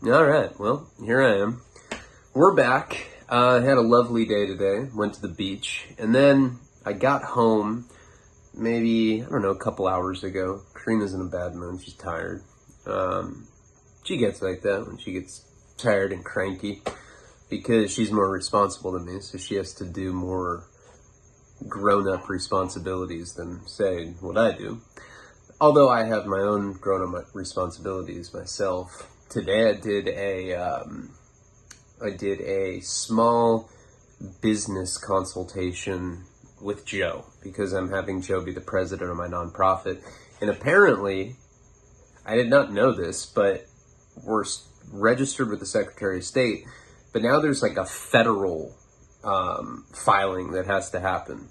All right, well, here I am. We're back. I had a lovely day today. Went to the beach, and then I got home maybe, I don't know, a couple hours ago. Karina's in a bad mood. She's tired. She gets like that when she gets tired and cranky because she's more responsible than me, so she has to do more grown-up responsibilities than, say, what I do. Although I have my own grown-up responsibilities myself. Today I did a small business consultation with Joe because I'm having Joe be the president of my nonprofit. And apparently, I did not know this, but we're registered with the Secretary of State, but now there's like a federal filing that has to happen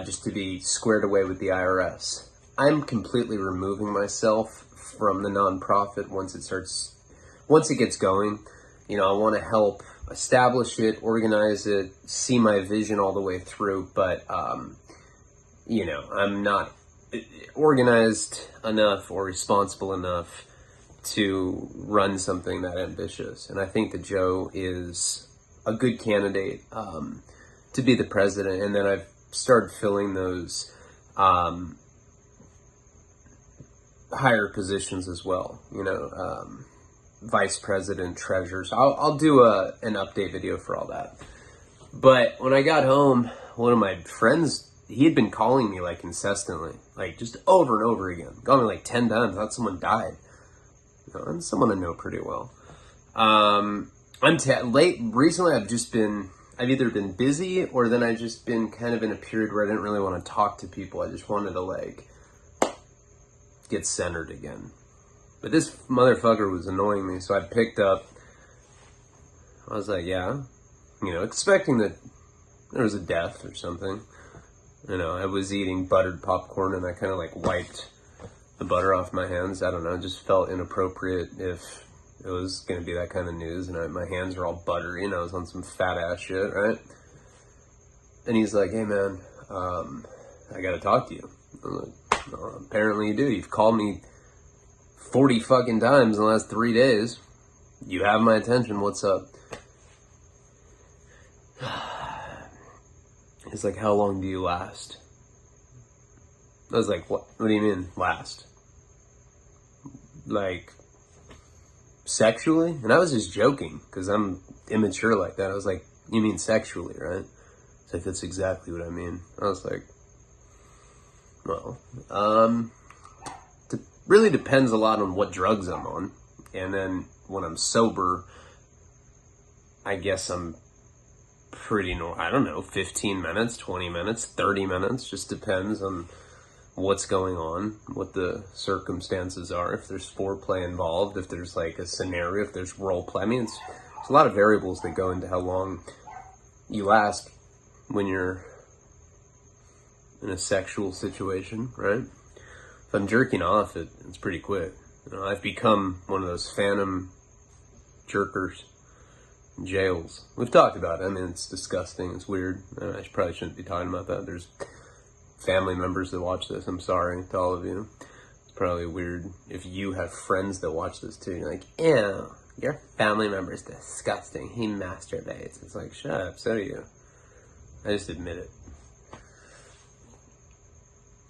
just to be squared away with the IRS. I'm completely removing myself from the nonprofit once it gets going. You know, I want to help establish it, organize it, see my vision all the way through, but, you know, I'm not organized enough or responsible enough to run something that ambitious. And I think that Joe is a good candidate to be the president. And then I've started filling those higher positions as well, you know, vice president, treasurer. So I'll do an update video for all that. But when I got home, one of my friends, he had been calling me like incessantly, like just over and over again. Called me like 10 times. I thought someone died. You know, and someone I know pretty well. Recently I've either been busy or then I've just been kind of in a period where I didn't really want to talk to people. I just wanted to like get centered again. But this motherfucker was annoying me, so I picked up. I was like, yeah, you know, expecting that there was a death or something. You know, I was eating buttered popcorn and I kind of like wiped the butter off my hands. I don't know, it just felt inappropriate if it was going to be that kind of news. And my hands are all buttery, and I was on some fat ass shit, right? And he's like, hey man, I got to talk to you. I'm like, well, apparently you do. You've called me 40 fucking times in the last 3 days. You have my attention. What's up? He's like, how long do you last? I was like, what do you mean, last? Like, sexually? And I was just joking, because I'm immature like that. I was like, you mean sexually, right? It's like, that's exactly what I mean. I was like, well, it really depends a lot on what drugs I'm on. And then when I'm sober, I guess I'm pretty normal. I don't know, 15 minutes, 20 minutes, 30 minutes, just depends on what's going on, what the circumstances are, if there's foreplay involved, if there's like a scenario, if there's role play. I mean, it's a lot of variables that go into how long you last when you're in a sexual situation, right? If I'm jerking off, it's pretty quick. You know, I've become one of those phantom jerkers in jails. We've talked about it. I mean, it's disgusting. It's weird. I probably shouldn't be talking about that. There's family members that watch this. I'm sorry to all of you. It's probably weird if you have friends that watch this too. You're like, ew, your family member is disgusting. He masturbates. It's like, shut up, so do you. I just admit it.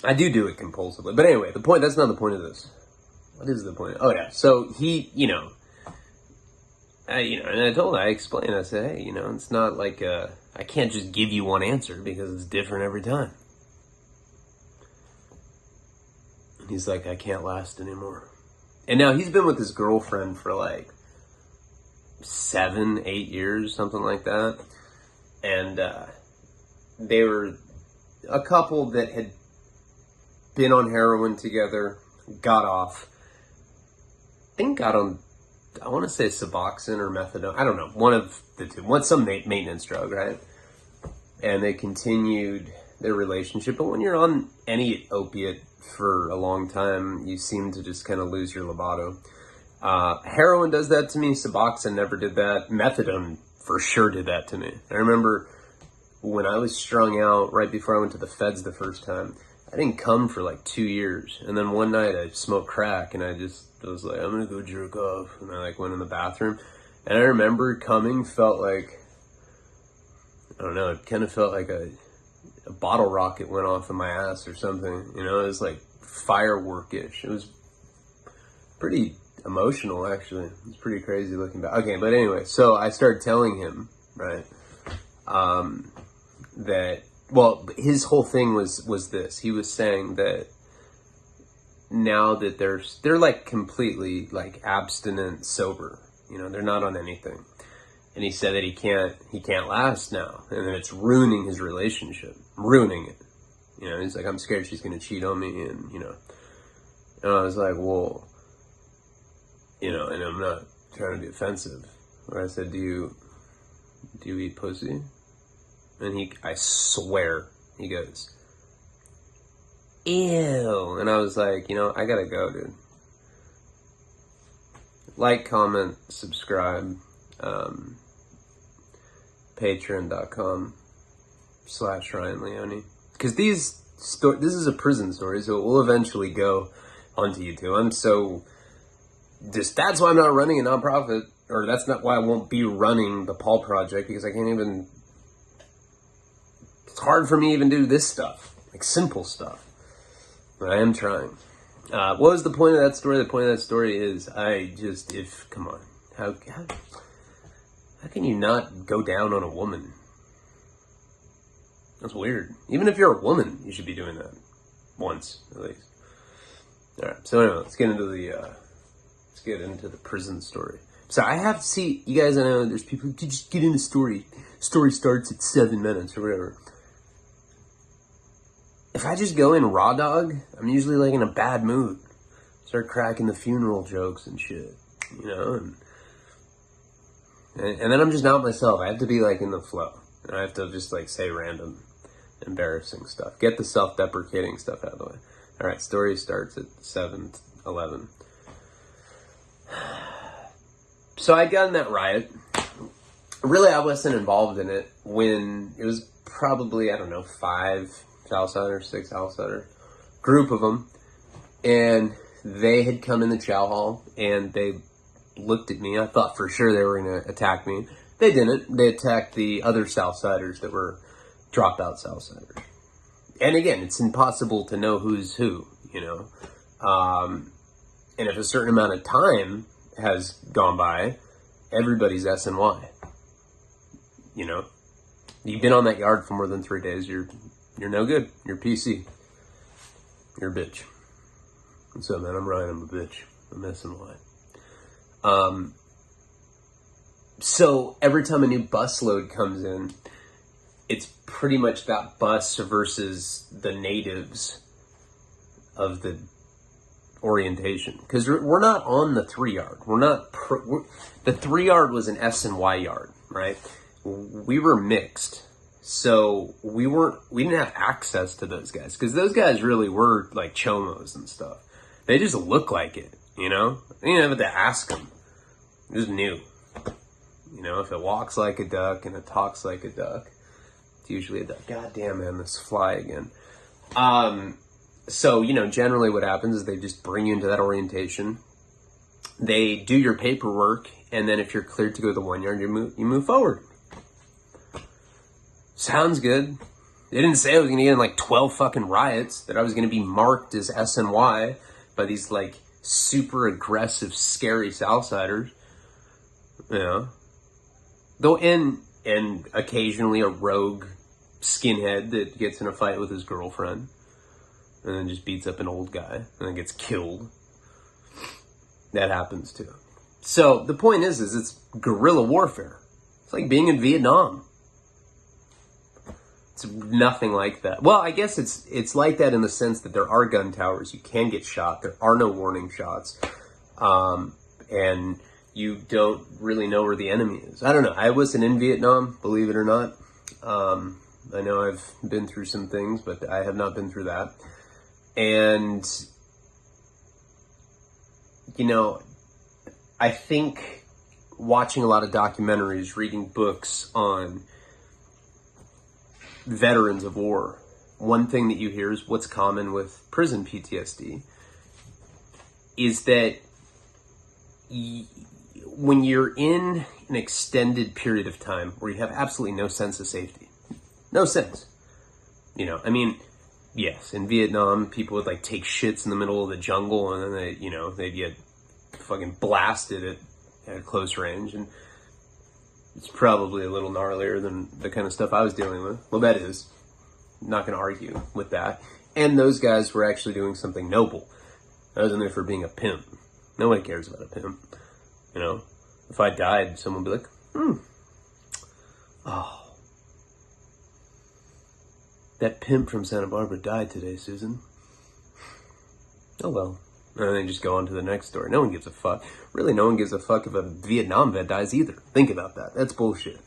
I do it compulsively. But anyway, that's not the point of this. What is the point? Oh yeah, so he, you know, and I explained, I said, hey, you know, it's not like, I can't just give you one answer because it's different every time. And he's like, I can't last anymore. And now he's been with his girlfriend for like 7, 8 years, something like that. And they were a couple that had been on heroin together, got off. I think got on, I want to say Suboxone or methadone. I don't know. One of the two. Some maintenance drug, right? And they continued their relationship. But when you're on any opiate for a long time, you seem to just kind of lose your libido. Heroin does that to me. Suboxone never did that. Methadone for sure did that to me. I remember when I was strung out right before I went to the feds the first time, I didn't come for like 2 years. And then one night I smoked crack and I just I was like, I'm gonna go jerk off. And I like went in the bathroom. And I remember coming felt like, I don't know, it kind of felt like a bottle rocket went off in my ass or something. You know, it was like firework-ish. It was pretty emotional, actually. It was pretty crazy looking back. Okay, but anyway, so I started telling him, right, that, well, his whole thing was this. He was saying that now that they're like completely like abstinent sober, you know, they're not on anything. And he said that he can't last now, and that it's ruining his relationship, ruining it. You know, he's like, I'm scared she's gonna cheat on me, and you know. And I was like, well, you know, and I'm not trying to be offensive. But I said, do you eat pussy? And I swear, he goes, ew. And I was like, you know, I gotta go, dude. Like, comment, subscribe. Patreon.com/Ryan Leone. Because this is a prison story, so it will eventually go onto YouTube. That's why I'm not running a nonprofit, or that's not why I won't be running the Paul Project, because I can't even, it's hard for me to even do this stuff, like simple stuff. But I am trying. What was the point of that story? The point of that story is, come on, how can you not go down on a woman? That's weird. Even if you're a woman, you should be doing that once at least. All right. So anyway, let's get into the prison story. So I have to see, you guys. I know there's people who just get into story. Story starts at 7 minutes or whatever. If I just go in raw dog, I'm usually like in a bad mood. Start cracking the funeral jokes and shit, you know. And then I'm just not myself. I have to be like in the flow. And I have to just like say random, embarrassing stuff. Get the self-deprecating stuff out of the way. All right, story starts at 7:11. So I got in that riot. Really, I wasn't involved in it when it was probably, I don't know, 5 Southsiders, 6 Southsiders, group of them. And they had come in the chow hall and they looked at me. I thought for sure they were going to attack me. They didn't. They attacked the other Southsiders that were dropout Southsiders. And again, it's impossible to know who's who, you know. And if a certain amount of time has gone by, everybody's SNY. You know, you've been on that yard for more than 3 days, you're no good. You're PC. You're a bitch. What's up, man? I'm Ryan. I'm a bitch. I'm SNY. So every time a new bus load comes in, it's pretty much that bus versus the natives of the orientation. Because we're not on the 3 yard. The 3 yard was an S&Y yard, right? We were mixed. So we didn't have access to those guys. Because those guys really were like chomos and stuff. They just look like it, you know? You didn't have to ask them. It was new. You know, if it walks like a duck and it talks like a duck, it's usually a duck. God damn, man, this fly again. So, you know, generally what happens is they just bring you into that orientation. They do your paperwork, and then if you're cleared to go to the 1 yard, you move forward. Sounds good. They didn't say I was going to get in like 12 fucking riots, that I was going to be marked as SNY by these like super aggressive, scary Southsiders. You know, though, and occasionally a rogue skinhead that gets in a fight with his girlfriend and then just beats up an old guy and then gets killed. That happens too. So the point is it's guerrilla warfare. It's like being in Vietnam. It's nothing like that. Well, I guess it's like that in the sense that there are gun towers. You can get shot. There are no warning shots. And you don't really know where the enemy is. I don't know. I wasn't in Vietnam, believe it or not. I know I've been through some things, but I have not been through that. And, you know, I think watching a lot of documentaries, reading books on veterans of war, one thing that you hear is what's common with prison PTSD is that when you're in an extended period of time where you have absolutely no sense of safety, no sense, you know, I mean, yes, in Vietnam, people would like take shits in the middle of the jungle and then they, you know, they'd get fucking blasted at close range, and it's probably a little gnarlier than the kind of stuff I was dealing with. Well, that is. I'm not going to argue with that. And those guys were actually doing something noble. I wasn't there for being a pimp. Nobody cares about a pimp. You know? If I died, someone would be like, oh. That pimp from Santa Barbara died today, Susan. Oh well. And then just go on to the next story. No one gives a fuck. Really, no one gives a fuck if a Vietnam vet dies either. Think about that. That's bullshit.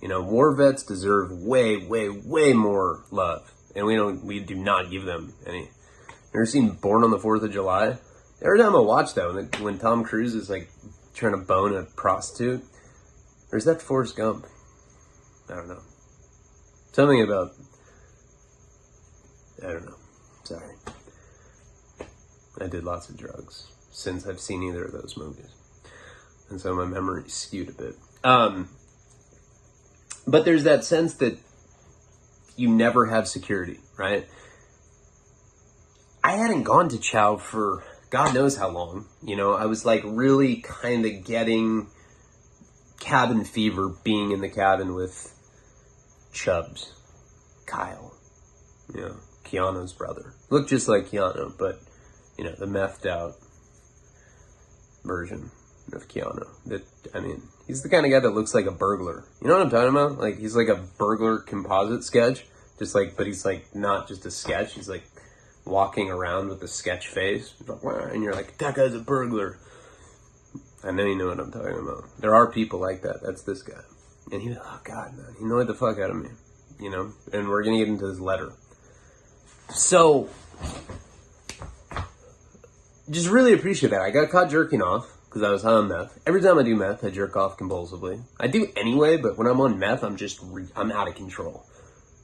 You know, war vets deserve way, way, way more love. And we do not give them any. Ever seen Born on the 4th of July? Every time I watch that, when Tom Cruise is like trying to bone a prostitute, or is that Forrest Gump? I don't know. Something about, I don't know. Sorry. I did lots of drugs since I've seen either of those movies. And so my memory's skewed a bit. But there's that sense that you never have security, right? I hadn't gone to Chow for God knows how long. You know, I was like really kind of getting cabin fever being in the cabin with Chubbs, Kyle, you know, Keanu's brother. Looked just like Keanu, but, you know, the methed out version of Keanu. That, I mean, he's the kind of guy that looks like a burglar. You know what I'm talking about? Like, he's like a burglar composite sketch. Just like, but he's like not just a sketch. He's like walking around with a sketch face. And you're like, that guy's a burglar. I know you know what I'm talking about. There are people like that. That's this guy. And he, oh God, man, he annoyed the fuck out of me. You know? And we're going to get into his letter. So, just really appreciate that. I got caught jerking off because I was high on meth. Every time I do meth, I jerk off compulsively. I do anyway, but when I'm on meth, I'm out of control.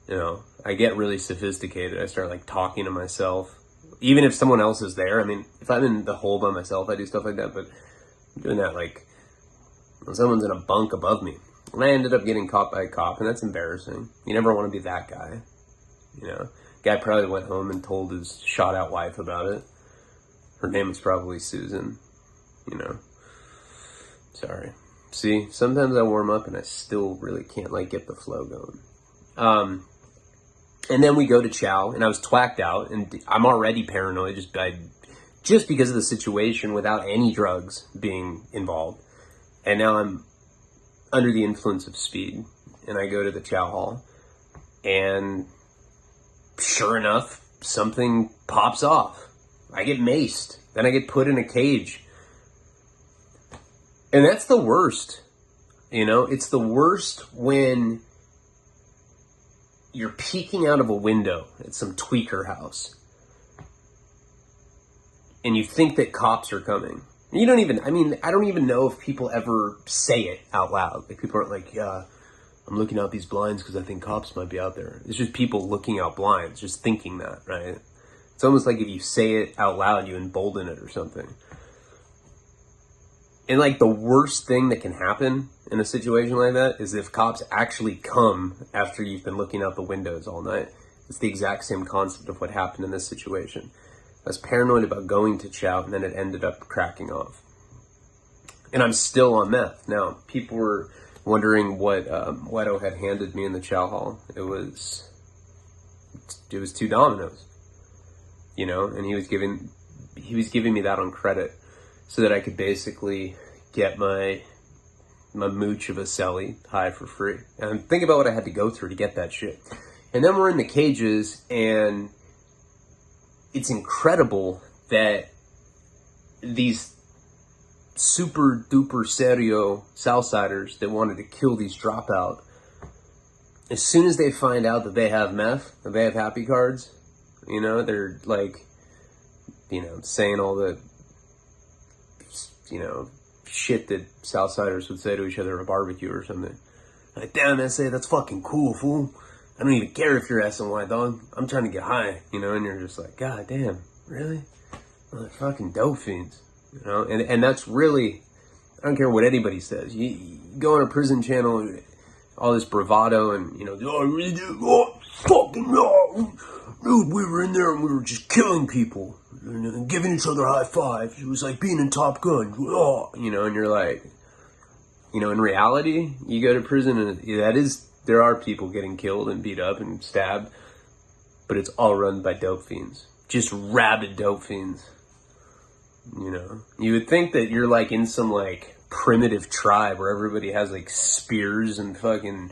You know, I get really sophisticated. I start like talking to myself, even if someone else is there. I mean, if I'm in the hole by myself, I do stuff like that, but I'm doing that like when someone's in a bunk above me. And I ended up getting caught by a cop, and that's embarrassing. You never want to be that guy. You know, guy probably went home and told his shot out wife about it. Her name was probably Susan, you know. Sorry. See, sometimes I warm up and I still really can't like get the flow going. And then we go to Chow, and I was twacked out, and I'm already paranoid just because of the situation without any drugs being involved. And now I'm under the influence of speed, and I go to the Chow Hall, and sure enough, something pops off. I get maced. Then I get put in a cage. And that's the worst. You know, it's the worst when you're peeking out of a window at some tweaker house and you think that cops are coming. You don't even, I mean, I don't even know if people ever say it out loud. Like, people aren't like, yeah, I'm looking out these blinds because I think cops might be out there. It's just people looking out blinds, just thinking that, right? It's almost like if you say it out loud, you embolden it or something. And like the worst thing that can happen in a situation like that is if cops actually come after you've been looking out the windows all night. It's the exact same concept of what happened in this situation. I was paranoid about going to Chow, and then it ended up cracking off. And I'm still on meth. Now, people were wondering what Wedo had handed me in the Chow Hall. It was 2 Dominoes, you know, and he was giving me that on credit so that I could basically get my mooch of a celly high for free. And think about what I had to go through to get that shit. And then we're in the cages, and it's incredible that these super duper serio Southsiders that wanted to kill these dropout, as soon as they find out that they have meth, that they have happy cards, you know, they're like, you know, saying all the, you know, shit that Southsiders would say to each other at a barbecue or something. Like, damn, SA, that's fucking cool, fool. I don't even care if you're SNY, dog. I'm trying to get high, you know, and you're just like, God damn, really? Well, they're fucking dope fiends, you know? And that's really, I don't care what anybody says. You go on a prison channel, all this bravado, and, you know, fucking no. Dude, we were in there and we were just killing people and giving each other high fives. It was like being in Top Gun. Oh, you know, and you're like, you know, in reality, you go to prison and there are people getting killed and beat up and stabbed, but it's all run by dope fiends. Just rabid dope fiends. You know, you would think that you're like in some like primitive tribe where everybody has like spears and fucking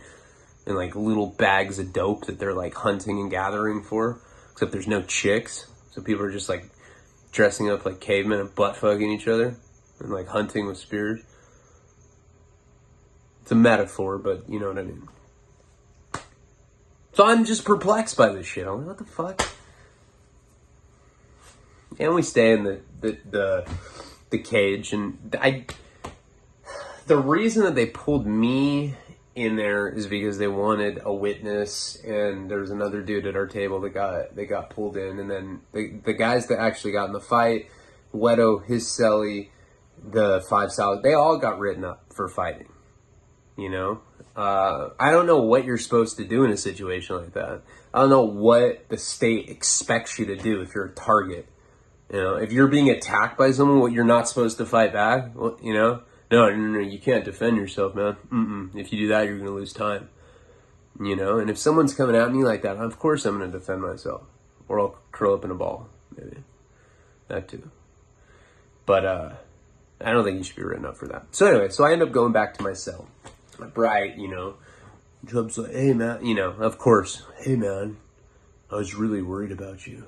and like little bags of dope that they're like hunting and gathering for, except there's no chicks, so people are just like dressing up like cavemen and butt fucking each other and like hunting with spears. It's a metaphor, but you know what I mean. So I'm just perplexed by this shit. I'm like, what the fuck? And we stay in the cage, and the reason that they pulled me in there is because they wanted a witness, and there was another dude at our table that got pulled in, and then the guys that actually got in the fight, Wedo, his celly, the 5 South, they all got written up for fighting. You know, I don't know what you're supposed to do in a situation like that. I don't know what the state expects you to do if you're a target. You know, if you're being attacked by someone, what, you're not supposed to fight back. Well, you know, no, you can't defend yourself, man. If you do that, you're going to lose time. You know, and if someone's coming at me like that, of course I'm going to defend myself, or I'll curl up in a ball, maybe. That too. But I don't think you should be written up for that. So anyway, so I end up going back to my cell. Bright, you know. Job's like, hey man, you know, of course, hey man, I was really worried about you.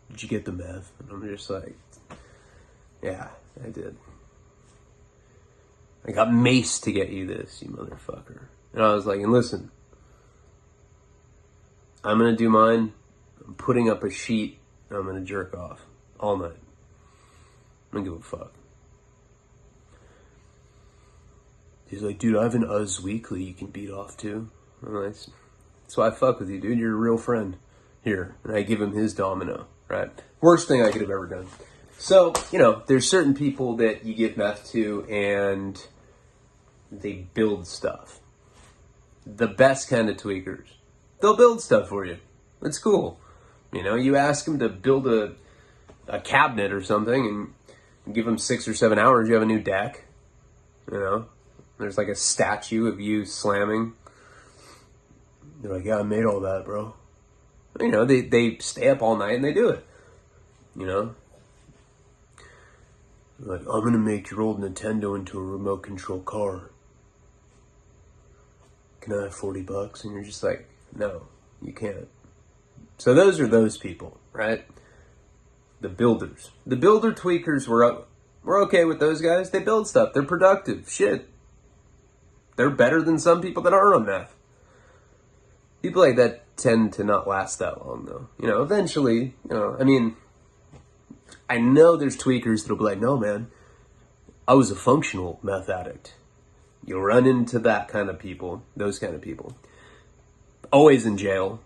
Did you get the meth? And I'm just like, yeah, I did. I got maced to get you this, you motherfucker. And I was like, and listen, I'm gonna do mine. I'm putting up a sheet, and I'm gonna jerk off all night. I don't give a fuck. He's like, dude, I have an Uz Weekly you can beat off to. I'm like, that's why I fuck with you, dude. You're a real friend. Here. And I give him his domino, right? Worst thing I could have ever done. So, you know, there's certain people that you give meth to and they build stuff. The best kind of tweakers. They'll build stuff for you. It's cool. You know, you ask them to build a cabinet or something and give them 6 or 7 hours, you have a new deck. You know, there's like a statue of you slamming. They're like, yeah, I made all that, bro. You know, they stay up all night and they do it. You know? Like, I'm gonna make your old Nintendo into a remote control car. Can I have $40? And you're just like, no, you can't. So those are those people, right? The builders. The builder tweakers we're okay with those guys. They build stuff. They're productive. Shit. They're better than some people that are on meth. People like that tend to not last that long, though. You know, eventually, you know, I mean, I know there's tweakers that'll be like, no, man, I was a functional meth addict. You'll run into that kind of people, those kind of people. Always in jail.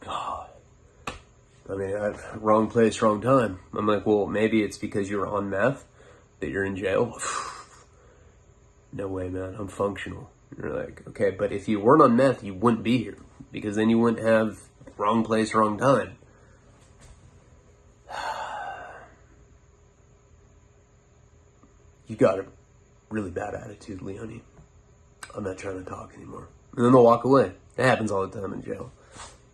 God. I mean, wrong place, wrong time. I'm like, well, maybe it's because you're on meth that you're in jail. No way, man, I'm functional. You're like, okay, but if you weren't on meth, you wouldn't be here. Because then you wouldn't have wrong place, wrong time. You got a really bad attitude, Leonie. I'm not trying to talk anymore. And then they'll walk away. That happens all the time in jail.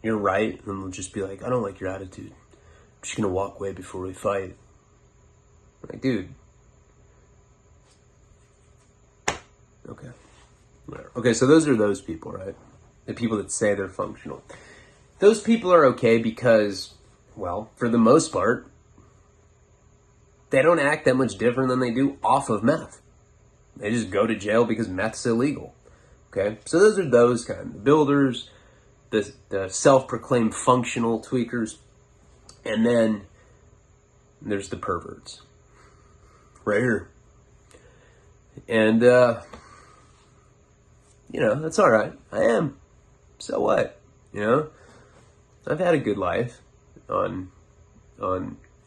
You're right, and they'll just be like, I don't like your attitude. I'm just gonna walk away before we fight. I'm like, dude. Okay. Whatever. Okay, so those are those people, right? The people that say they're functional. Those people are okay because, well, for the most part, they don't act that much different than they do off of meth. They just go to jail because meth's illegal. Okay? So those are those kind. The builders, the self-proclaimed functional tweakers, and then there's the perverts. Right here. And, you know, that's all right. I am. So what? You know? I've had a good life on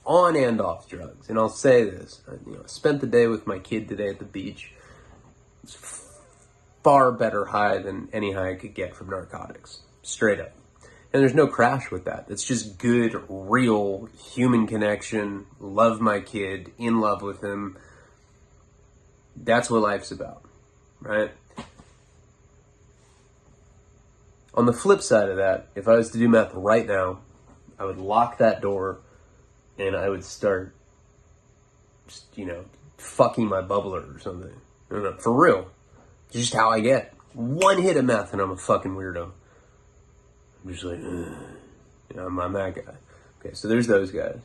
on and off drugs. And I'll say this, I spent the day with my kid today at the beach. It's far better high than any high I could get from narcotics, straight up. And there's no crash with that. It's just good, real human connection. Love my kid, in love with him. That's what life's about, right? On the flip side of that, if I was to do meth right now, I would lock that door and I would start just, fucking my bubbler or something. I don't know, for real. Just how I get. One hit of meth and I'm a fucking weirdo. I'm just like, I'm that guy. Okay, so there's those guys.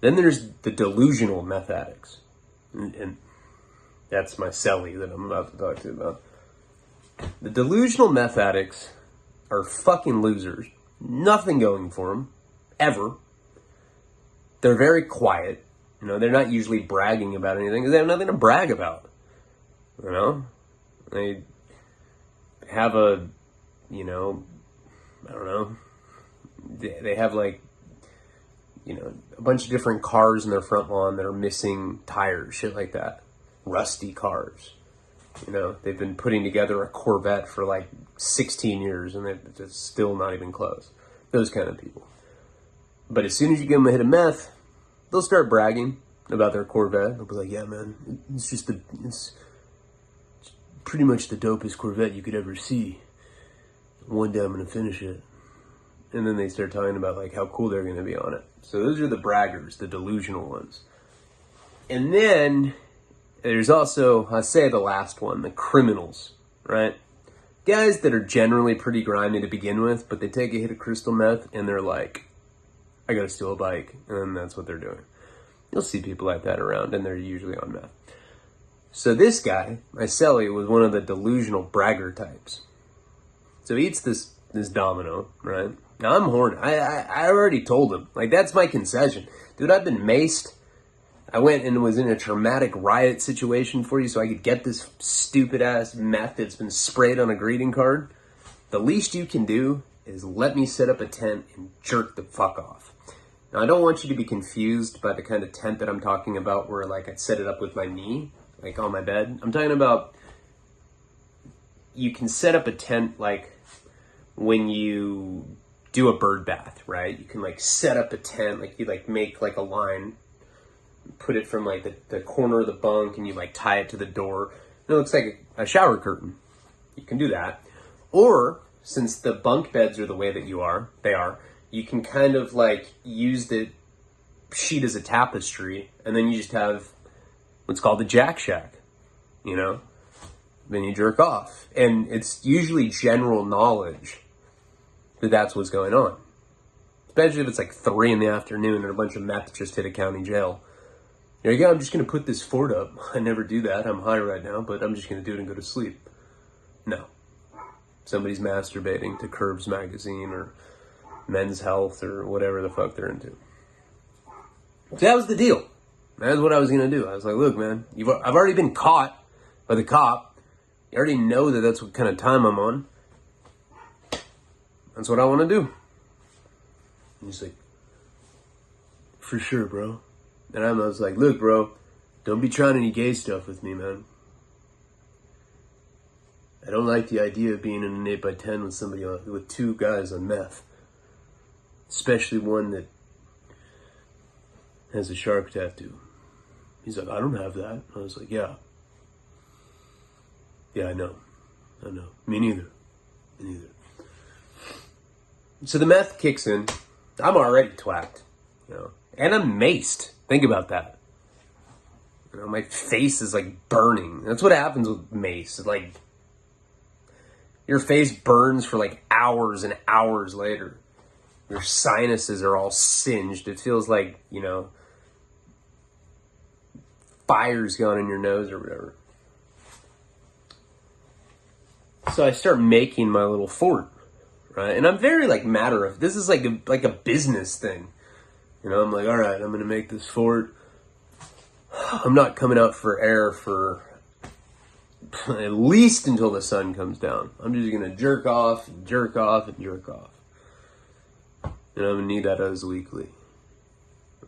Then there's the delusional meth addicts. And that's my celly that I'm about to talk to you about. The delusional meth addicts are fucking losers. Nothing going for them. Ever. They're very quiet. They're not usually bragging about anything because they have nothing to brag about. They have a, I don't know. They have a bunch of different cars in their front lawn that are missing tires, shit like that. Rusty cars. They've been putting together a Corvette for like 16 years and it's still not even close. Those kind of people. But as soon as you give them a hit of meth, they'll start bragging about their Corvette. They'll be like, yeah, man, it's pretty much the dopest Corvette you could ever see. One day I'm going to finish it. And then they start talking about like how cool they're going to be on it. So those are the braggers, the delusional ones. And then there's also, I say the last one, the criminals, right? Guys that are generally pretty grimy to begin with, but they take a hit of crystal meth and they're like, I gotta steal a bike, and that's what they're doing. You'll see people like that around, and they're usually on meth. So this guy, my celly, was one of the delusional bragger types. So he eats this domino, right? Now I'm horny. I already told him. Like, that's my concession. Dude, I've been maced. I went and was in a traumatic riot situation for you so I could get this stupid-ass meth that's been sprayed on a greeting card. The least you can do is let me set up a tent and jerk the fuck off. Now, I don't want you to be confused by the kind of tent that I'm talking about where, like, I'd set it up with my knee, like, on my bed. I'm talking about you can set up a tent, like, when you do a bird bath, right? You can, like, set up a tent, like, you, like, make, like, a line, put it from, like, the corner of the bunk, and you, like, tie it to the door. And it looks like a shower curtain. You can do that. Or, since the bunk beds are the way that they are, you can kind of like use the sheet as a tapestry, and then you just have what's called a jack shack, Then you jerk off. And it's usually general knowledge that that's what's going on. Especially if it's like 3 p.m. and a bunch of meth just hit a county jail. There you go, I'm just going to put this fort up. I never do that. I'm high right now, but I'm just going to do it and go to sleep. No. Somebody's masturbating to Curbs magazine or Men's Health or whatever the fuck they're into. So that was the deal. That's what I was going to do. I was like, look, man, I've already been caught by the cop. You already know that that's what kind of time I'm on. That's what I want to do. And he's like, for sure, bro. And I was like, look, bro, don't be trying any gay stuff with me, man. I don't like the idea of being in an 8x10 with somebody with 2 guys on meth. Especially one that has a shark tattoo. He's like, I don't have that. I was like, yeah. Yeah, I know. Me neither. So the meth kicks in. I'm already twacked, And I'm maced. Think about that. My face is like burning. That's what happens with mace. It's like your face burns for like hours and hours later. Your sinuses are all singed. It feels like, fire's gone in your nose or whatever. So I start making my little fort, right? And I'm very like this is like a business thing. I'm like, all right, I'm going to make this fort. I'm not coming out for air for at least until the sun comes down. I'm just going to jerk off and jerk off and jerk off. And I'm going to need that as weekly.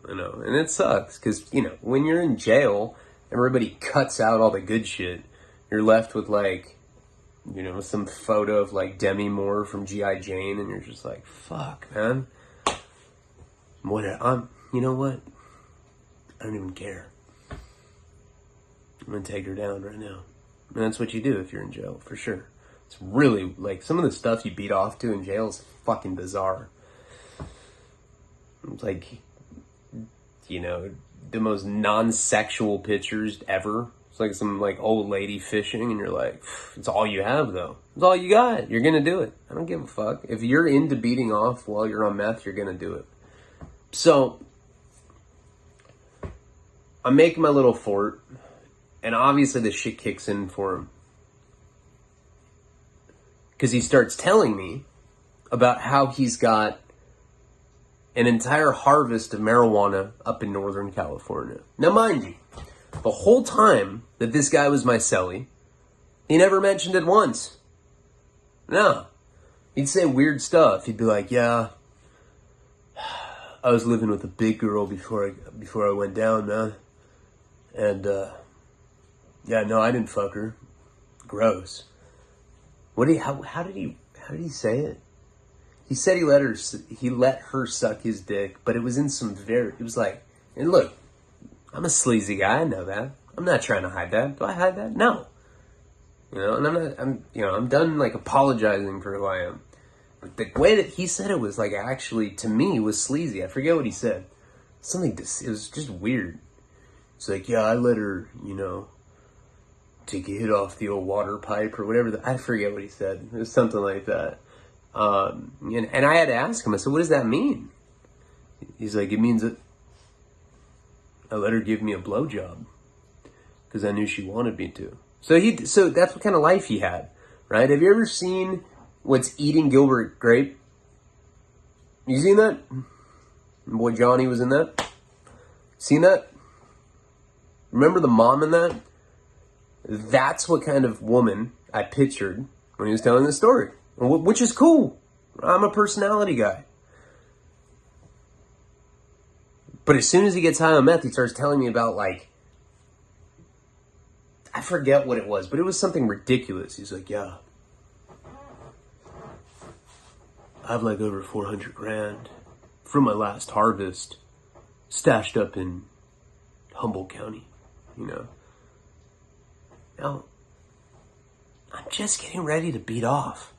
You know, and it sucks because, you know, when you're in jail, everybody cuts out all the good shit. You're left with, like, you know, some photo of, like, Demi Moore from G.I. Jane, and you're just like, fuck, man. You know what? I don't even care. I'm gonna take her down right now. And that's what you do if you're in jail, for sure. It's really, like, some of the stuff you beat off to in jail is fucking bizarre. It's like, you know, the most non-sexual pictures ever. It's like some, like, old lady fishing, and you're like, it's all you have, though. It's all you got. You're gonna do it. I don't give a fuck. If you're into beating off while you're on meth, you're gonna do it. So, I'm making my little fort, and obviously this shit kicks in for him. Because he starts telling me about how he's got an entire harvest of marijuana up in Northern California. Now, mind you, the whole time that this guy was my celly, he never mentioned it once. No. He'd say weird stuff. He'd be like, yeah, I was living with a big girl before I went down, man. And, yeah, no, I didn't fuck her. Gross. How did he say it? He said he let her suck his dick, but it was in some it was like, and look, I'm a sleazy guy, I know that. I'm not trying to hide that. Do I hide that? No. You know, and I'm done, like, apologizing for who I am. But the way that he said it was, like, actually, to me, was sleazy. I forget what he said. It was just weird. It's like, yeah, I let her, you know, take a hit off the old water pipe or whatever. I forget what he said. It was something like that. And I had to ask him, I said, what does that mean? He's like, it means that I let her give me a blowjob because I knew she wanted me to. So that's what kind of life he had, right? Have you ever seen What's Eating Gilbert Grape? You seen that? Boy Johnny was in that. Seen that? Remember the mom in that? That's what kind of woman I pictured when he was telling the story, which is cool. I'm a personality guy. But as soon as he gets high on meth, he starts telling me about, like, I forget what it was, but it was something ridiculous. He's like, yeah, I have like over 400 grand from my last harvest stashed up in Humboldt County, you know. Now, I'm just getting ready to beat off.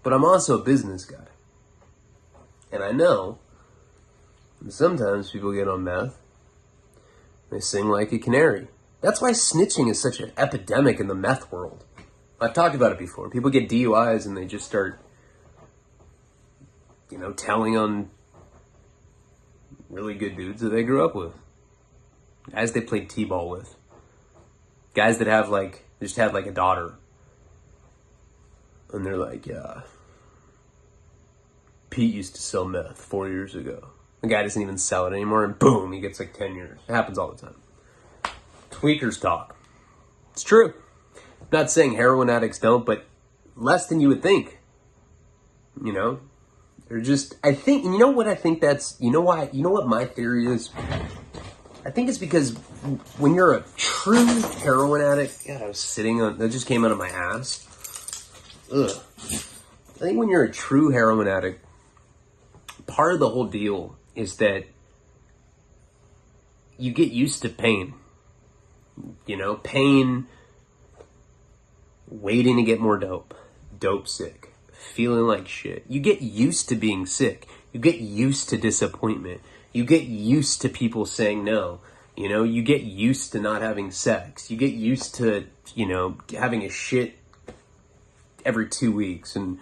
But I'm also a business guy. And I know sometimes people get on meth, they sing like a canary. That's why snitching is such an epidemic in the meth world. I've talked about it before. People get DUIs and they just start, you know, telling on really good dudes that they grew up with. Guys they played t-ball with. Guys that have, like, just had, like, a daughter. And they're like, yeah, Pete used to sell meth 4 years ago. The guy doesn't even sell it anymore, and boom, he gets like 10 years. It happens all the time. Tweakers talk. It's true. I'm not saying heroin addicts don't, but less than you would think. You know? They're just, I think, you know what I think that's, you know what my theory is? I think it's because when you're a true heroin addict, God, I was sitting on, that just came out of my ass. Ugh. I think when you're a true heroin addict, part of the whole deal is that you get used to pain. You know, pain, waiting to get more dope, dope sick, feeling like shit. You get used to being sick. You get used to disappointment. You get used to people saying no. You know, you get used to not having sex. You get used to, you know, having a shit every 2 weeks. And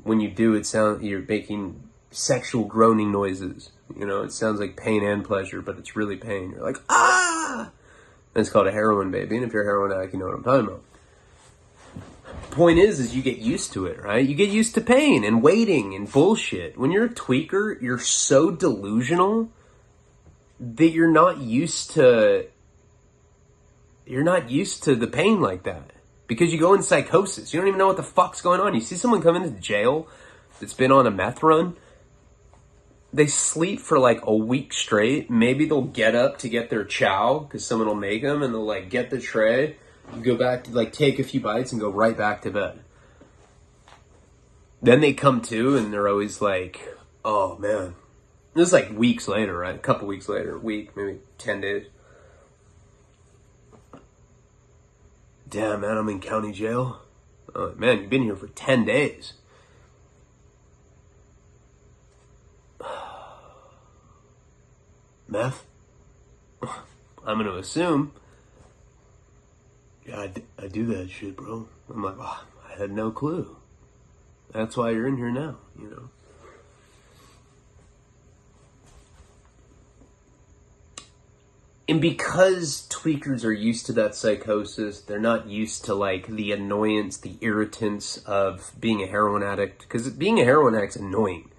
when you do, you're making sexual groaning noises. You know, it sounds like pain and pleasure, but it's really pain. You're like, ah! And it's called a heroin baby. And if you're a heroin addict, you know what I'm talking about. Point is you get used to it, right? You get used to pain and waiting and bullshit. When you're a tweaker, you're so delusional that you're not used to the pain like that. Because you go in psychosis. You don't even know what the fuck's going on. You see someone come into jail that's been on a meth run, they sleep for like a week straight. Maybe they'll get up to get their chow because someone will make them, and they'll like get the tray, go back to like take a few bites and go right back to bed. Then they come to and they're always like, oh man. This is like weeks later, right? A couple weeks later, a week, maybe 10 days. Damn, man, I'm in county jail. Oh, man, you've been here for 10 days. Meth? I'm going to assume. Yeah, I do that shit, bro. I'm like, oh, I had no clue. That's why you're in here now, you know. And because tweakers are used to that psychosis, they're not used to like the annoyance, the irritants of being a heroin addict. Because being a heroin addict's annoying.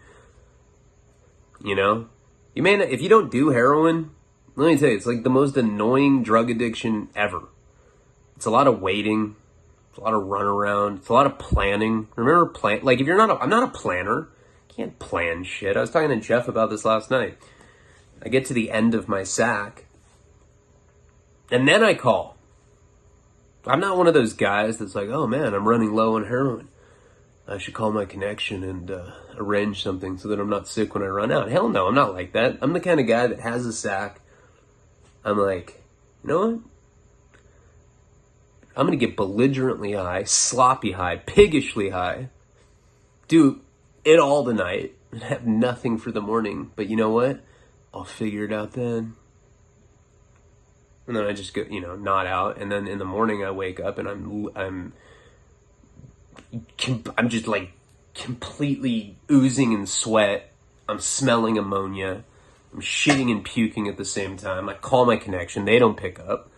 You know? You may not, if you don't do heroin, let me tell you, it's like the most annoying drug addiction ever. It's a lot of waiting. It's a lot of runaround. It's a lot of planning. Remember, like if you're not, I'm not a planner. Can't plan shit. I was talking to Jeff about this last night. I get to the end of my sack. And then I call. I'm not one of those guys that's like, oh man, I'm running low on heroin. I should call my connection and arrange something so that I'm not sick when I run out. Hell no, I'm not like that. I'm the kind of guy that has a sack. I'm like, you know what? I'm going to get belligerently high, sloppy high, piggishly high, do it all the night, and have nothing for the morning. But you know what? I'll figure it out then. And then I just go, you know, nod out. And then in the morning I wake up and I'm just like completely oozing in sweat. I'm smelling ammonia. I'm shitting and puking at the same time. I call my connection. They don't pick up.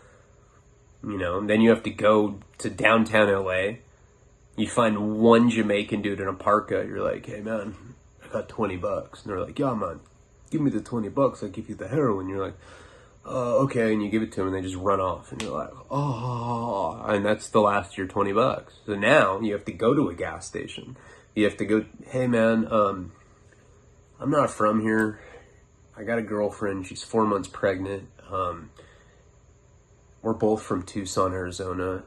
You know, and then you have to go to downtown LA. You find one Jamaican dude in a parka. You're like, hey man, I got $20. And they're like, yeah man, give me the $20. I'll give you the heroin. You're like, okay, and you give it to them and they just run off and you're like, oh, and that's the last of your $20. So now you have to go to a gas station. You have to go, hey man, I'm not from here. I got a girlfriend. She's 4 months pregnant. We're both from Tucson, Arizona.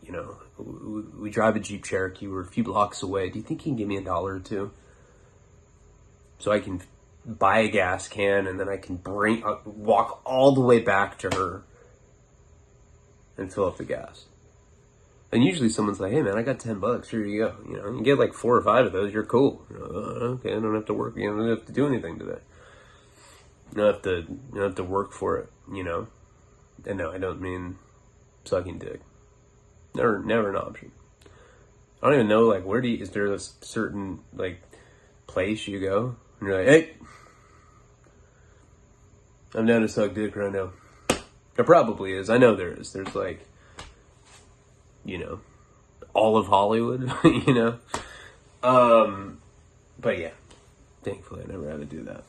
You know, we drive a Jeep Cherokee. We're a few blocks away. Do you think you can give me $1 or $2? So I can buy a gas can, and then I can walk all the way back to her and fill up the gas. And usually someone's like, hey man, I got $10, here you go. You know, you get like 4 or 5 of those, you're cool. You know, okay, I don't have to work, you know, I don't have to do anything today. You don't have to work for it, you know. And no, I don't mean sucking dick. Never an option. I don't even know, like, is there a certain, like, place you go? And you're like, hey, I'm down to suck dick right now. There probably is. I know there is. There's like, you know, all of Hollywood, you know? But yeah, thankfully I never had to do that.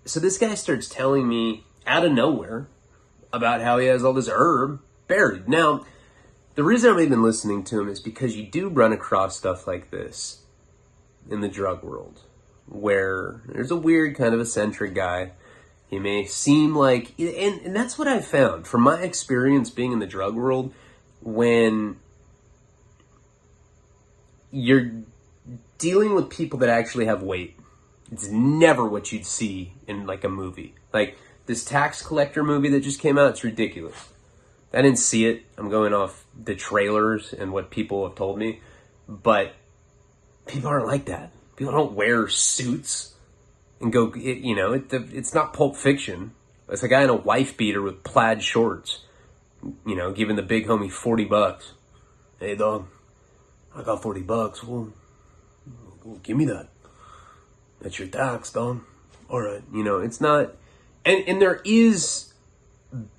So this guy starts telling me out of nowhere about how he has all this herb buried. Now, the reason I'm even listening to him is because you do run across stuff like this in the drug world, where there's a weird kind of eccentric guy. He may seem like, and that's what I've found from my experience being in the drug world, when you're dealing with people that actually have weight. It's never what you'd see in like a movie. Like this tax collector movie that just came out, it's ridiculous. I didn't see it. I'm going off the trailers and what people have told me. But people aren't like that. People don't wear suits and go, you know, it's not Pulp Fiction. It's a guy in a wife beater with plaid shorts, you know, giving the big homie $40. Hey dog, I got $40. Well, give me that. That's your tax, dog. All right. You know, it's not, and there is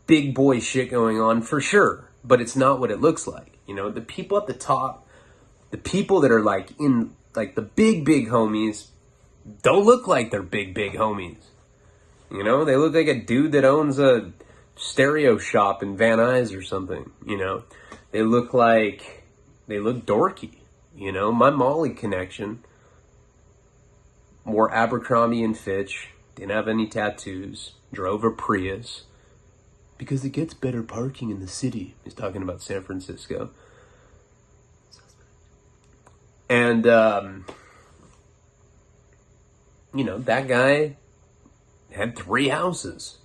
big boy shit going on for sure, but it's not what it looks like. You know, the people at the top, the people that are like in, like the big homies, don't look like they're big homies. You know, they look like a dude that owns a stereo shop in Van Nuys or something. You know, they look dorky. You know, my Molly connection wore Abercrombie and Fitch, didn't have any tattoos, drove a Prius, because it gets better parking in the city. He's talking about San Francisco. And, you know, that guy had 3 houses.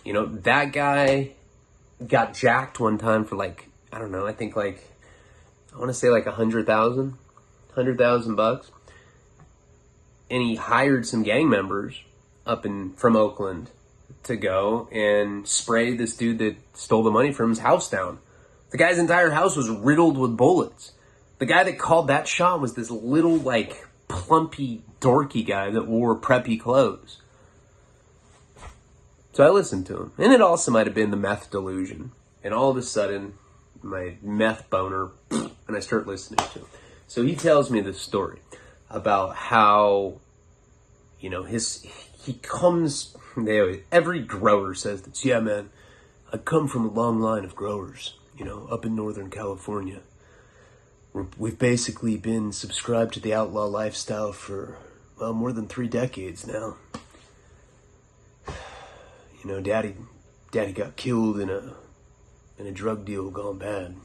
You know, that guy got jacked one time for like, I don't know, I think like, I want to say like $100,000 and he hired some gang members from Oakland to go and spray this dude that stole the money from his house down. The guy's entire house was riddled with bullets. The guy that called that shot was this little like plumpy dorky guy that wore preppy clothes. So I listened to him, and it also might have been the meth delusion. And all of a sudden, my meth boner, and I start listening to him. So he tells me this story about how, you know, every grower says this. Yeah, man, I come from a long line of growers, you know, up in Northern California. We've basically been subscribed to the outlaw lifestyle for, well, more than 3 decades now. You know, Daddy got killed in a drug deal gone bad.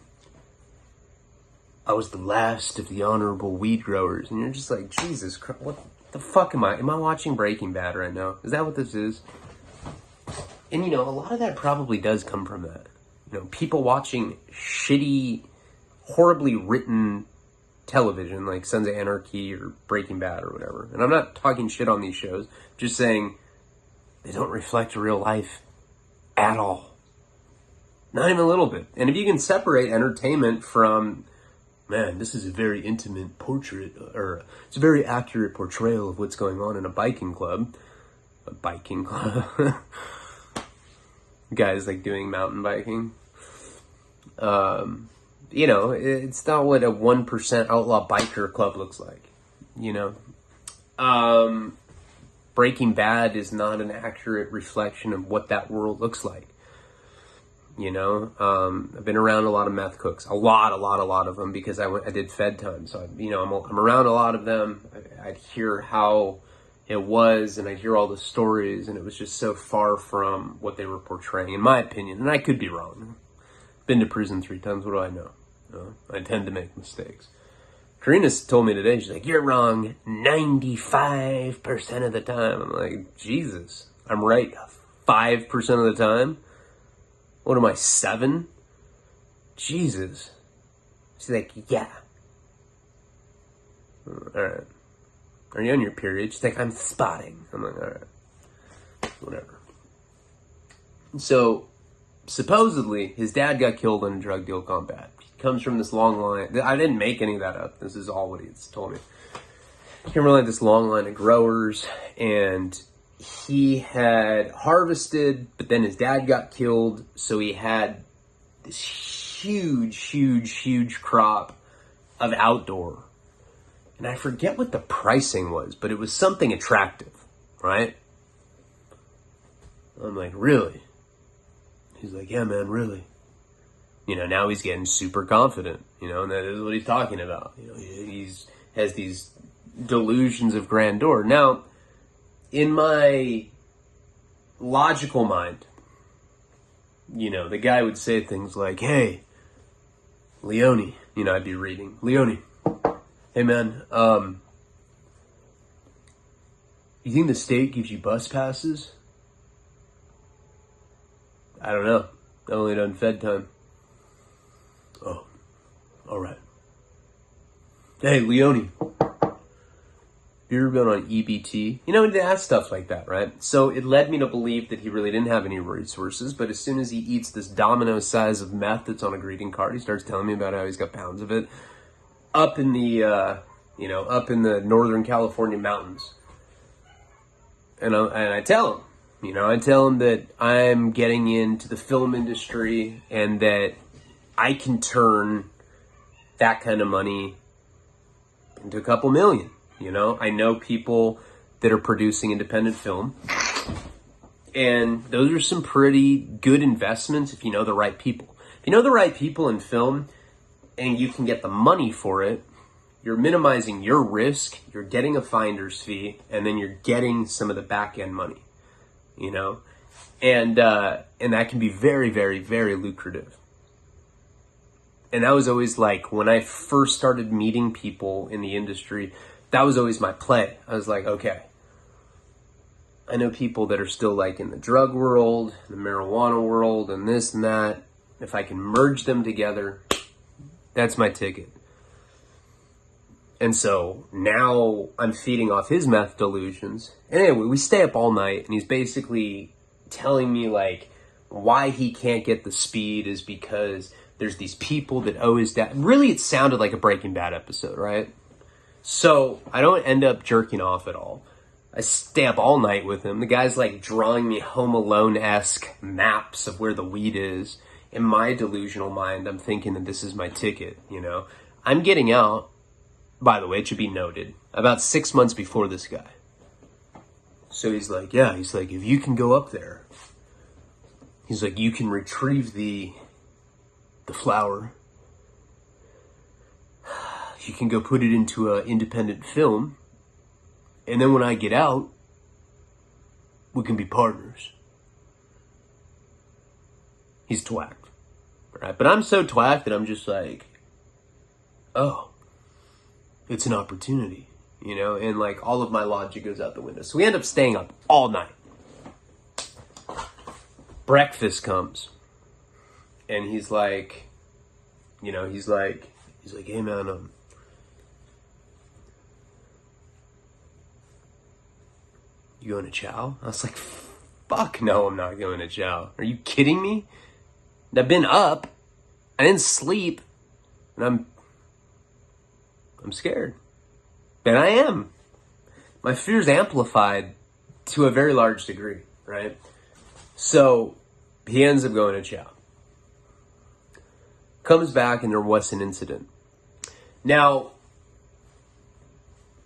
I was the last of the honorable weed growers, and you're just like, Jesus Christ, what the fuck am I watching Breaking Bad right now? Is that what this is? And you know, a lot of that probably does come from that. You know, people watching shitty, horribly written television like Sons of Anarchy or Breaking Bad or whatever. And I'm not talking shit on these shows, just saying they don't reflect real life at all. Not even a little bit. And if you can separate entertainment from, man, this is a very intimate portrait, or it's a very accurate portrayal of what's going on in a biking club. A biking club. Guys like doing mountain biking. You know, it's not what a 1% outlaw biker club looks like. You know? Breaking Bad is not an accurate reflection of what that world looks like. You know, I've been around a lot of meth cooks, a lot of them, because I did Fed time. So, I'm around a lot of them. I'd hear how it was, and I'd hear all the stories, and it was just so far from what they were portraying, in my opinion. And I could be wrong. Been to prison 3 times. What do I know? I tend to make mistakes. Karina told me today, she's like, you're wrong 95% of the time. I'm like, Jesus, I'm right 5% of the time? What am I, 7? Jesus. She's like, yeah. Alright. Are you on your period? She's like, I'm spotting. I'm like, alright. Whatever. So, supposedly, his dad got killed in a drug deal gone bad. He comes from this long line. I didn't make any of that up. This is all what he's told me. He came from like this long line of growers, and he had harvested, but then his dad got killed, so he had this huge crop of outdoor. And I forget what the pricing was, but it was something attractive, right? I'm like, really? He's like, yeah, man, really. You know, now he's getting super confident, you know, and that is what he's talking about. You know, he's has these delusions of grandeur. Now, in my logical mind, you know, the guy would say things like, hey, Leone, you know, I'd be reading, Leone, hey man, you think the state gives you bus passes? I don't know. I've only done Fed time. Oh, all right. Hey, Leone, you ever been on EBT? You know, he'd ask stuff like that, right? So it led me to believe that he really didn't have any resources, but as soon as he eats this domino size of meth that's on a greeting card, he starts telling me about how he's got pounds of it up in the, up in the Northern California mountains. And I tell him, that I'm getting into the film industry and that I can turn that kind of money into a couple million. You know, I know people that are producing independent film, and those are some pretty good investments if you know the right people. If you know the right people in film and you can get the money for it, You're minimizing your risk, you're getting a finder's fee, and then you're getting some of the back end money, you know? And that can be very, very, very lucrative. And that was always like, when I first started meeting people in the industry, that was always my play. I was like, okay, I know people that are still like in the drug world, the marijuana world, and this and that. If I can merge them together, that's my ticket. And so now I'm feeding off his meth delusions. And anyway, we stay up all night, and he's basically telling me like why he can't get the speed is because there's these people that owe his dad. Really, it sounded like a Breaking Bad episode, right? So I don't end up jerking off at all. I stay up all night with him. The guy's like drawing me Home Alone-esque maps of where the weed is. In my delusional mind, I'm thinking that this is my ticket, you know? I'm getting out, by the way, it should be noted, about 6 months before this guy. So he's like, if you can go up there, he's like, you can retrieve the flower. You can go put it into an independent film. And then when I get out, we can be partners. He's twacked, right? But I'm so twacked that I'm just like, oh, it's an opportunity, you know? And like all of my logic goes out the window. So we end up staying up all night. Breakfast comes. And he's like, you know, he's like, hey man, you going to chow? I was like, fuck no, I'm not going to chow. Are you kidding me? I've been up, I didn't sleep, and I'm scared. And I am. My fear's amplified to a very large degree, right? So he ends up going to chow. Comes back and there was an incident. Now,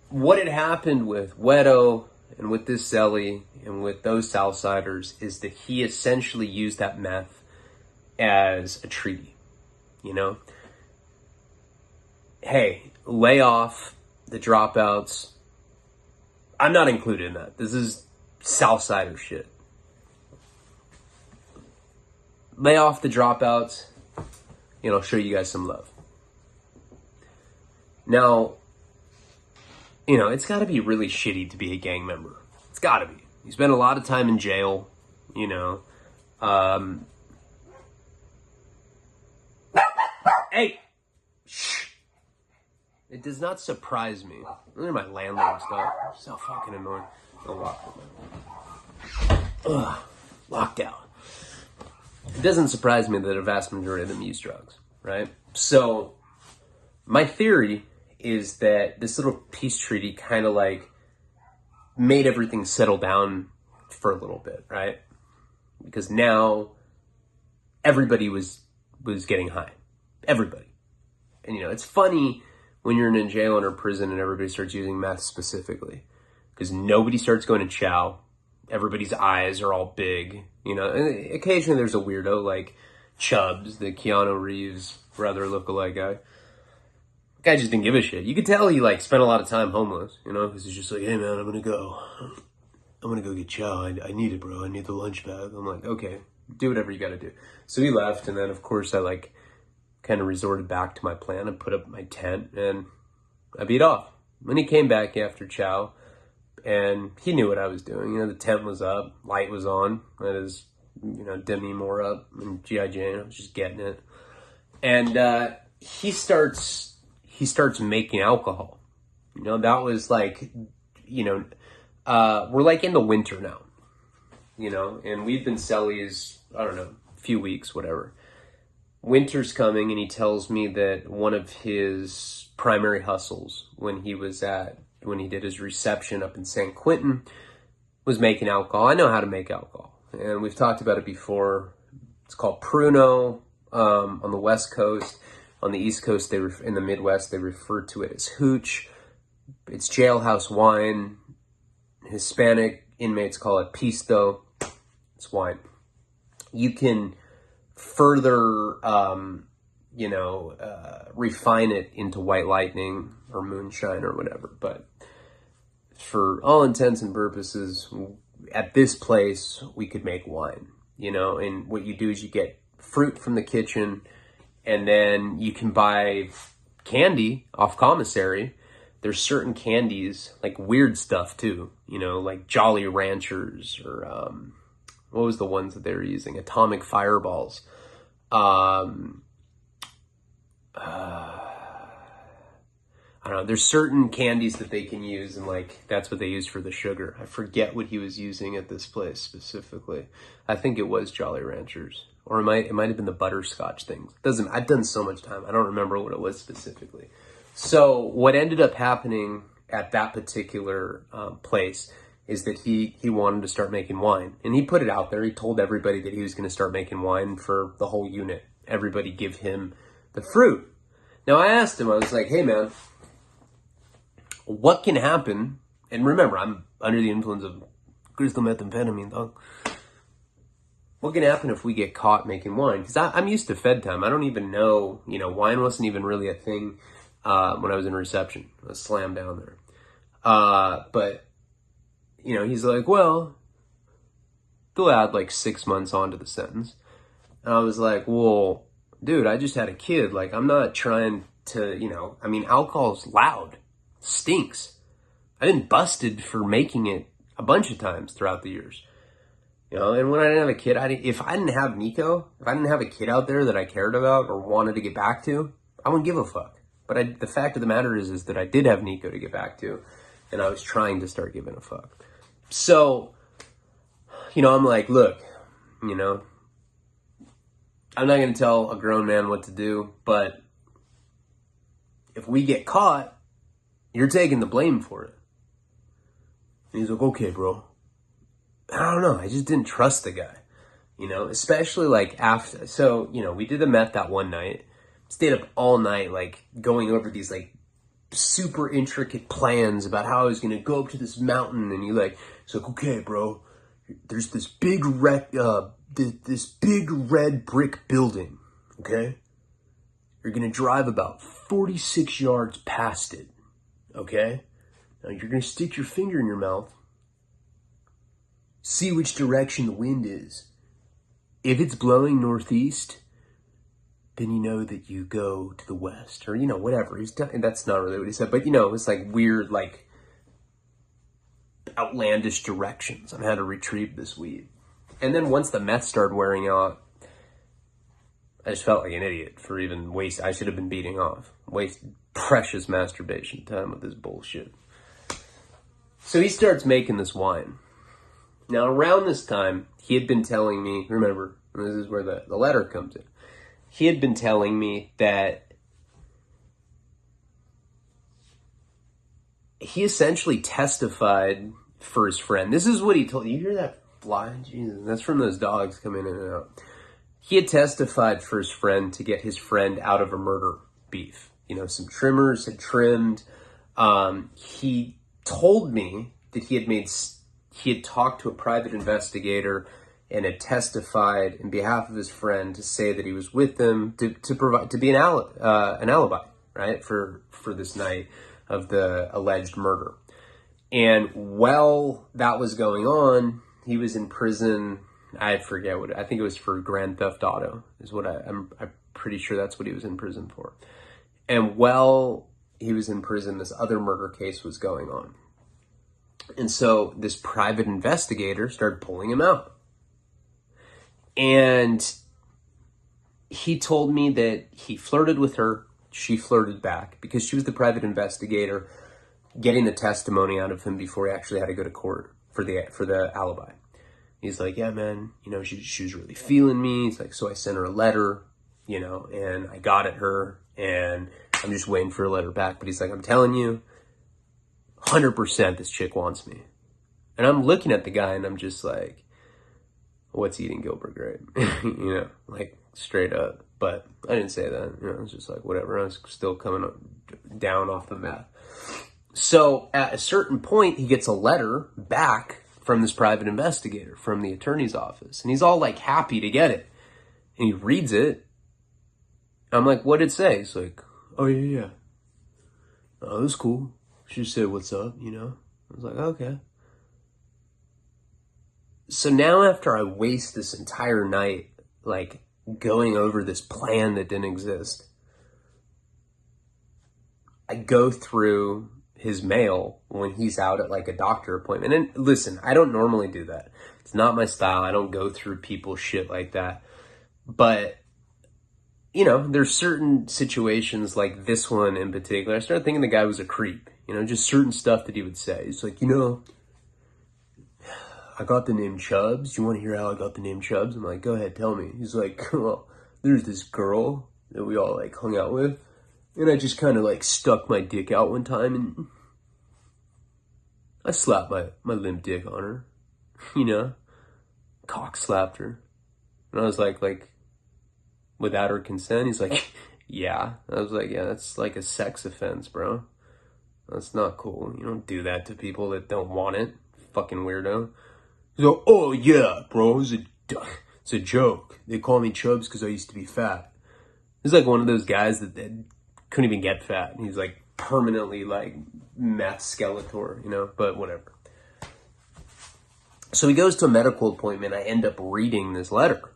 what had happened with Wedo and with this celly and with those Southsiders is that he essentially used that meth as a treaty, you know? Hey, lay off the dropouts. I'm not included in that. This is Southsider shit. Lay off the dropouts. You know, show you guys some love. Now, you know, it's got to be really shitty to be a gang member. It's got to be. You spend a lot of time in jail, you know. Hey! Shh! It does not surprise me. Look at my landlord stuff. So fucking annoying. Locked out. It doesn't surprise me that a vast majority of them use drugs, right? So, my theory is that this little peace treaty kind of like made everything settle down for a little bit, right? Because now everybody was getting high. Everybody. And you know, it's funny when you're in a jail or prison and everybody starts using meth specifically. Because nobody starts going to chow. Everybody's eyes are all big, you know. And occasionally there's a weirdo like Chubbs, the Keanu Reeves brother lookalike guy. The guy just didn't give a shit. You could tell he like spent a lot of time homeless, you know, because he's just like, hey man, I'm gonna go get chow. I need it, bro. I need the lunch bag. I'm like, okay, do whatever you gotta do. So he left, and then of course I like kind of resorted back to my plan and put up my tent, and I beat off. When he came back after chow, and he knew what I was doing. You know, the tent was up, light was on. That is, you know, Demi Moore up and G.I. Jane. I was just getting it. And he starts making alcohol. You know, that was like, you know, we're like in the winter now, you know, and we've been cellies, I don't know, a few weeks, whatever. Winter's coming, and he tells me that one of his primary hustles when he did his reception up in San Quentin was making alcohol. I know how to make alcohol, and we've talked about it before. It's called Pruno on the West Coast. On the East Coast, in the Midwest, they refer to it as hooch. It's jailhouse wine. Hispanic inmates call it pisto. It's wine. You can further refine it into white lightning or moonshine or whatever. But for all intents and purposes, at this place, we could make wine, and what you do is you get fruit from the kitchen, and then you can buy candy off commissary. There's certain candies, like weird stuff too, like Jolly Ranchers or, what was the ones that they were using? Atomic Fireballs. I don't know. There's certain candies that they can use, and like that's what they use for the sugar. I forget what he was using at this place specifically. I think it was Jolly Ranchers, or it might have been the butterscotch things. I've done so much time. I don't remember what it was specifically. So what ended up happening at that particular place is that he wanted to start making wine, and he put it out there. He told everybody that he was going to start making wine for the whole unit. Everybody give him the fruit. Now I asked him, I was like, hey man, what can happen? And remember, I'm under the influence of crystal methamphetamine, dog. What can happen if we get caught making wine? Because I'm used to Fed time. I don't even know, wine wasn't even really a thing when I was in reception. I was slammed down there. But, he's like, well, they'll add like 6 months onto the sentence. And I was like, well, dude, I just had a kid. Like, I'm not trying to, alcohol's loud. Stinks. I've been busted for making it a bunch of times throughout the years. And when I didn't have a kid, if I didn't have Nico, if I didn't have a kid out there that I cared about or wanted to get back to, I wouldn't give a fuck. But the fact of the matter is that I did have Nico to get back to, and I was trying to start giving a fuck. So, I'm like, look, I'm not going to tell a grown man what to do, but if we get caught, you're taking the blame for it. And he's like, okay, bro. I don't know. I just didn't trust the guy, especially like after. So, we did the meth that one night, stayed up all night, like going over these like super intricate plans about how I was going to go up to this mountain. And it's like, okay, bro, there's this big red brick building. Okay. You're going to drive about 46 yards past it. Okay? Now you're going to stick your finger in your mouth, see which direction the wind is. If it's blowing northeast, then you know that you go to the west, or, whatever. That's not really what he said, but, it's like weird, like outlandish directions on how to retrieve this weed. And then once the meth started wearing out, I just felt like an idiot for even I should have been beating off. Wasted precious masturbation time with this bullshit. So he starts making this wine. Now around this time, he had been telling me, remember, this is where the letter comes in. He had been telling me that he essentially testified for his friend. This is what he told. You hear that fly? Jesus, that's from those dogs coming in and out. He had testified for his friend to get his friend out of a murder beef. Some trimmers had trimmed. He told me that he had talked to a private investigator and had testified in behalf of his friend to say that he was with them to be an alibi, right, for this night of the alleged murder. And while that was going on, he was in prison. I forget I think it was for Grand Theft Auto is what I'm pretty sure that's what he was in prison for. And while he was in prison, this other murder case was going on. And so this private investigator started pulling him out. And he told me that he flirted with her. She flirted back because she was the private investigator getting the testimony out of him before he actually had to go to court for the alibi. He's like, yeah, man, she was really feeling me. He's like, so I sent her a letter, and I got at her, and I'm just waiting for a letter back. But he's like, I'm telling you, 100% this chick wants me. And I'm looking at the guy, and I'm just like, what's eating Gilbert Grape? Like straight up. But I didn't say that. I was just like, whatever. I was still coming down off the meth. So at a certain point, he gets a letter back from this private investigator from the attorney's office. And he's all like happy to get it. And he reads it. I'm like, what did it say? He's like, oh, yeah. Oh, it was cool. She just said, what's up, you know? I was like, okay. So now after I waste this entire night, like, going over this plan that didn't exist, I go through his mail when he's out at like a doctor appointment. And listen, I don't normally do that. It's not my style. I don't go through people's shit like that. But, you know, there's certain situations like this one in particular. I started thinking the guy was a creep. You know, just certain stuff that he would say. He's like, you know, I got the name Chubbs. You want to hear how I got the name Chubbs? I'm like, go ahead, tell me. He's like, well, there's this girl that we all like hung out with. And I just kind of like stuck my dick out one time and I slapped my limp dick on her, you know, cock slapped her. And I was like, without her consent? He's like, yeah. I was like, yeah, that's like a sex offense, bro. That's not cool. You don't do that to people that don't want it. Fucking weirdo. He's like, oh yeah, bro, it's a joke. They call me Chubbs because I used to be fat. He's like one of those guys that couldn't even get fat. He's like permanently like meth skeletor, you know, but whatever. So he goes to a medical appointment. I end up reading this letter.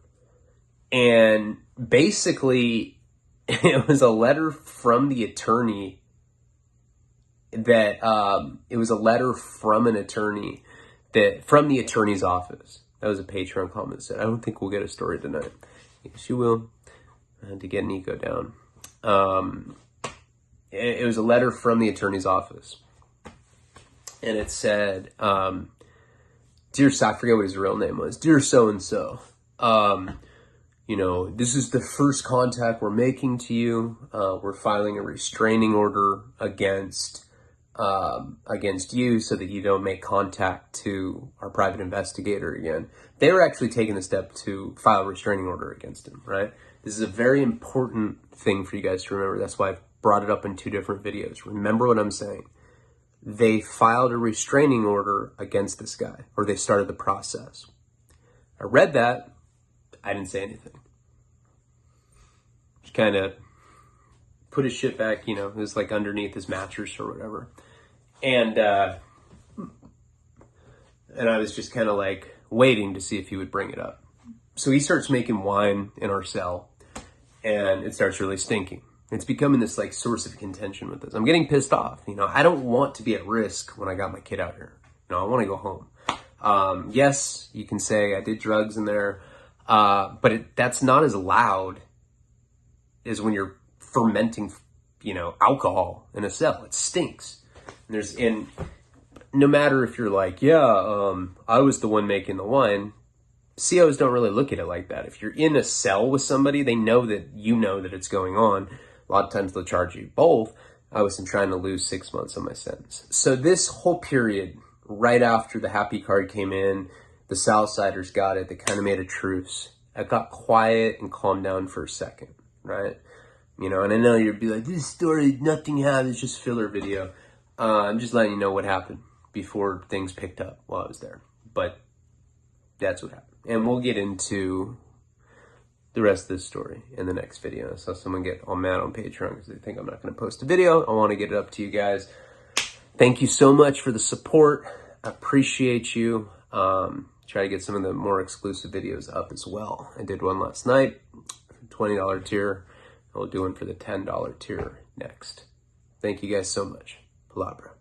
And basically, it was a letter from the attorney that, it was a letter from an attorney from the attorney's office. That was a Patreon comment that said, I don't think we'll get a story tonight. Yes, you will. I had to get Nico down. It was a letter from the attorney's office. And it said, dear, I forget what his real name was. Dear so-and-so, you know, this is the first contact we're making to you. We're filing a restraining order against you so that you don't make contact to our private investigator again. They were actually taking the step to file a restraining order against him, right? This is a very important thing for you guys to remember. That's why I've brought it up in 2 different videos. Remember what I'm saying. They filed a restraining order against this guy, or they started the process. I read that. I didn't say anything. Just kind of put his shit back, you know, it was like underneath his mattress or whatever. And I was just kind of like waiting to see if he would bring it up. So he starts making wine in our cell and it starts really stinking. It's becoming this like source of contention with us. I'm getting pissed off. You know, I don't want to be at risk when I got my kid out here. You know, I want to go home. Yes, you can say I did drugs in there, but that's not as loud as when you're fermenting, you know, alcohol in a cell. It stinks. And no matter if you're like, yeah, I was the one making the wine, COs don't really look at it like that. If you're in a cell with somebody, they know that you know that it's going on. A lot of times they'll charge you both. I wasn't trying to lose 6 months on my sentence. So this whole period, right after the happy card came in, the Southsiders got it. They kind of made a truce. I got quiet and calmed down for a second, right? You know, and I know you'd be like, this story, nothing happened, it's just filler video. I'm just letting you know what happened before things picked up while I was there. But that's what happened. And we'll get into the rest of this story in the next video. I saw someone get all mad on Patreon because they think I'm not going to post a video. I want to get it up to you guys. Thank you so much for the support. I appreciate you. Try to get some of the more exclusive videos up as well. I did one last night, $20 tier. I'll do one for the $10 tier next. Thank you guys so much. Palabra.